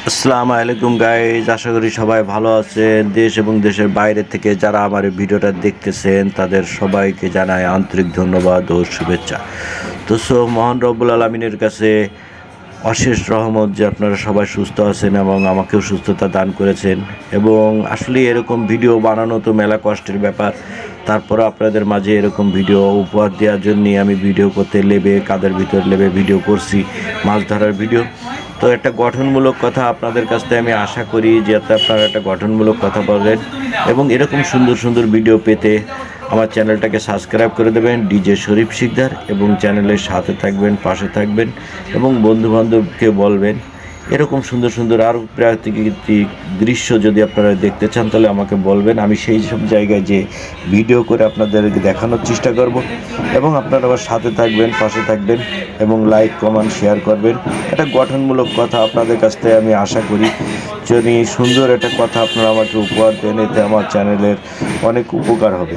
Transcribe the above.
আসসালামু আলাইকুম গাইজ, আশা করি সবাই ভালো আছেন। দেশ এবং দেশের বাইরে থেকে যারা আমার এই ভিডিওটা দেখতেছেন তাদের সবাইকে জানাই আন্তরিক ধন্যবাদ ও শুভেচ্ছা। তো মহান রব্বুল আলমিনের কাছে অশেষ রহমত যে আপনারা সবাই সুস্থ আছেন এবং আমাকেও সুস্থতা দান করেছেন। এবং আসলে এরকম ভিডিও বানানো তো মেলা কষ্টের ব্যাপার, তারপরে আপনাদের মাঝে এরকম ভিডিও উপহার দেওয়ার জন্যই আমি ভিডিও করতে কাদের ভিতর ভিডিও করছি, মাছ ধরার ভিডিও। তো একটা গঠনমূলক কথা আপনাদের কাছ থেকে আমি আশা করি যে আপনারা একটা গঠনমূলক কথা বলবেন এবং এরকম সুন্দর সুন্দর ভিডিও পেতে আমার চ্যানেলটাকে সাবস্ক্রাইব করে দেবেন ডিজে শরীফ শিকদার, এবং চ্যানেলের সাথে থাকবেন, পাশে থাকবেন এবং বন্ধুবান্ধবকে বলবেন। এরকম সুন্দর সুন্দর আরও প্রাকৃতিক দৃশ্য যদি আপনারা দেখতে চান তাহলে আমাকে বলবেন, আমি সেই সব জায়গায় যে ভিডিও করে আপনাদেরকে দেখানোর চেষ্টা করব। এবং আপনারা আবার সাথে থাকবেন, পাশে থাকবেন এবং লাইক কমেন্ট শেয়ার করবেন। একটা গঠনমূলক কথা আপনাদের কাছ থেকে আমি আশা করি। যদি সুন্দর একটা কথা আপনারা আমাকে উপহার দেন, এতে আমার চ্যানেলের অনেক উপকার হবে।